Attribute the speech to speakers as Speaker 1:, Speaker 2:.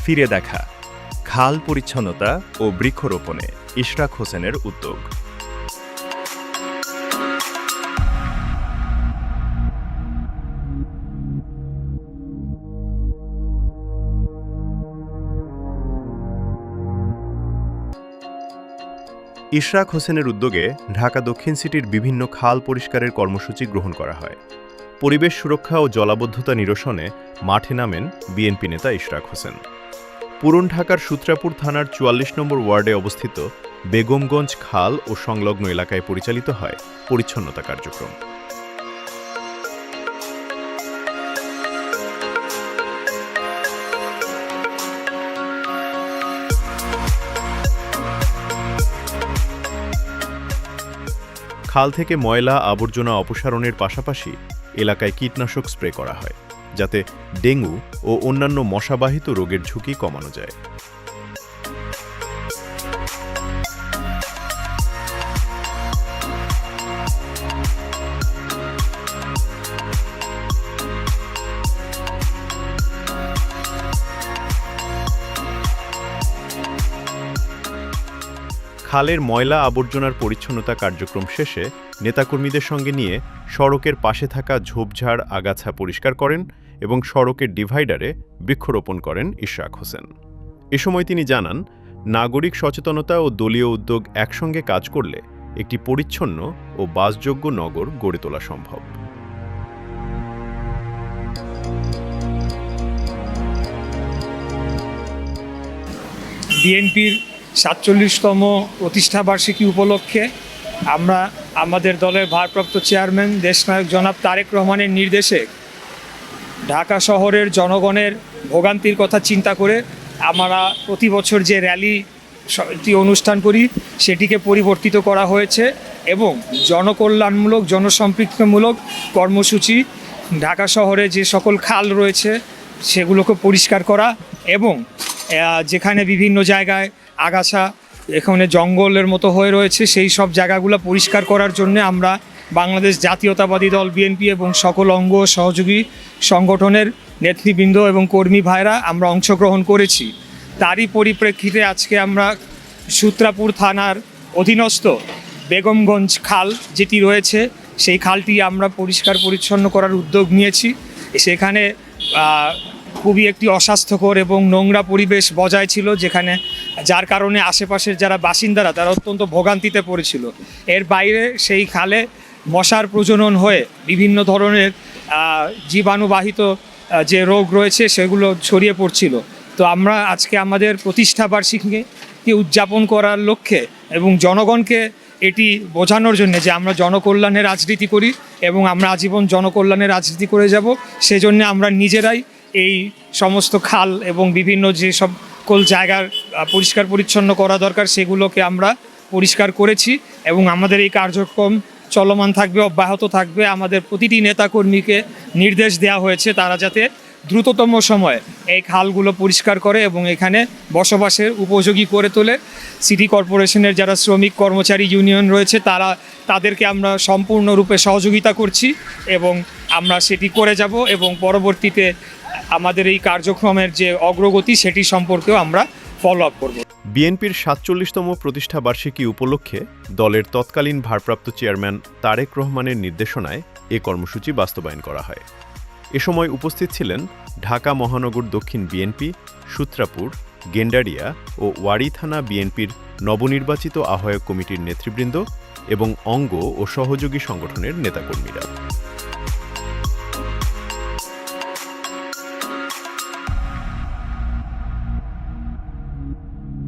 Speaker 1: ফিরে দেখা, খাল পরিচ্ছন্নতা ও বৃক্ষরোপণে ইশরাক হোসেনের উদ্যোগ। ইশরাক হোসেনের উদ্যোগে ঢাকা দক্ষিণ সিটির বিভিন্ন খাল পরিষ্কারের কর্মসূচি গ্রহণ করা হয়। পরিবেশ সুরক্ষা ও জলাবদ্ধতা নিরসনে মাঠে নামেন বিএনপি নেতা ইশরাক হোসেন। পুরান ঢাকার সূত্রাপুর থানার ৪৪ নম্বর ওয়ার্ডে অবস্থিত বেগমগঞ্জ খাল ও সংলগ্ন এলাকায় পরিচালিত হয় পরিচ্ছন্নতা কার্যক্রম। খাল থেকে ময়লা আবর্জনা অপসারণের পাশাপাশি এলাকায় কীটনাশক স্প্রে করা হয়, যাতে ডেঙ্গু ও অন্যান্য মশাবাহিত রোগের ঝুঁকি কমানো যায়। খালের ময়লা আবর্জনার পরিচ্ছন্নতা কার্যক্রম শেষে নেতাকর্মীদের সঙ্গে নিয়ে সড়কের পাশে থাকা ঝোপঝাড় আগাছা পরিষ্কার করেন এবং সড়কের ডিভাইডারে বৃক্ষরোপণ করেন ইশরাক হোসেন। এ সময় তিনি জানান, নাগরিক সচেতনতা ও দলীয় উদ্যোগ একসঙ্গে কাজ করলে একটি পরিচ্ছন্ন ও বাসযোগ্য নগর গড়ে তোলা সম্ভব।
Speaker 2: বিএনপির ৪৭তম প্রতিষ্ঠাবার্ষিকী উপলক্ষে আমরা আমাদের দলের ভারপ্রাপ্ত চেয়ারম্যান দেশনায়ক জনাব তারেক রহমানের নির্দেশে ঢাকা শহরের জনগণের ভোগান্তির কথা চিন্তা করে আমরা প্রতি বছর যে র্যালি অনুষ্ঠান করি সেটিকে পরিবর্তিত করা হয়েছে এবং জনকল্যাণমূলক জনসম্পৃক্তমূলক কর্মসূচি ঢাকা শহরে যে সকল খাল রয়েছে সেগুলোকে পরিষ্কার করা এবং যেখানে বিভিন্ন জায়গায় আগাছা এখানে জঙ্গলের মতো হয়ে রয়েছে সেই সব জায়গাগুলো পরিষ্কার করার জন্য আমরা বাংলাদেশ জাতীয়তাবাদী দল বিএনপি এবং সকল অঙ্গ সহযোগী সংগঠনের নেতৃবৃন্দ এবং কর্মী ভাইরা আমরা অংশগ্রহণ করেছি। তারই পরিপ্রেক্ষিতে আজকে আমরা সূত্রাপুর থানার অধীনস্থ বেগমগঞ্জ খাল যেটি রয়েছে সেই খালটি আমরা পরিষ্কার পরিচ্ছন্ন করার উদ্যোগ নিয়েছি। সেখানে খুবই একটি অস্বাস্থ্যকর এবং নোংরা পরিবেশ বজায় ছিল, যেখানে যার কারণে আশেপাশের যারা বাসিন্দারা তারা অত্যন্ত ভোগান্তিতে পড়েছিল। এর বাইরে সেই খালে মশার প্রজনন হয়ে বিভিন্ন ধরনের জীবাণুবাহিত যে রোগ রয়েছে সেগুলো ছড়িয়ে পড়ছিল। তো আমরা আজকে আমাদের প্রতিষ্ঠাবার্ষিকীকে উদযাপন করার লক্ষ্যে এবং জনগণকে এটি বোঝানোর জন্য যে আমরা জনকল্যাণের রাজনীতি করি এবং আমরা আজীবন জনকল্যাণের রাজনীতি করে যাব, সেজন্য আমরা নিজেরাই এই সমস্ত খাল এবং বিভিন্ন যে সকল জায়গার পরিষ্কার পরিচ্ছন্ন করা দরকার সেগুলোকে আমরা পরিষ্কার করেছি এবং আমাদের এই কার্যক্রম চলমান থাকবে, অব্যাহত থাকবে। আমাদের প্রতিটি নেতাকর্মীকে নির্দেশ দেওয়া হয়েছে তারা যাতে দ্রুততম সময়ে এই খালগুলো পরিষ্কার করে এবং এখানে বসবাসের উপযোগী করে তোলে। সিটি কর্পোরেশনের যারা শ্রমিক কর্মচারী ইউনিয়ন রয়েছে তাদেরকে আমরা সম্পূর্ণরূপে সহযোগিতা করছি এবং আমরা সেটি করে যাব এবং পরবর্তীতে আমাদের এই কার্যক্রমের যে অগ্রগতি সেটি সম্পর্কেও আমরা ফলো আপ করব।
Speaker 1: বিএনপির ৪৭তম প্রতিষ্ঠা বার্ষিকী উপলক্ষে দলের তৎকালীন ভারপ্রাপ্ত চেয়ারম্যান তারেক রহমানের নির্দেশনায় এ কর্মসূচি বাস্তবায়ন করা হয়। এ সময় উপস্থিত ছিলেন ঢাকা মহানগর দক্ষিণ বিএনপি, সূত্রাপুর, গেন্ডারিয়া ও ওয়ারী থানা বিএনপির নবনির্বাচিত আহ্বায়ক কমিটির নেতৃবৃন্দ এবং অঙ্গ ও সহযোগী সংগঠনের নেতাকর্মীরা।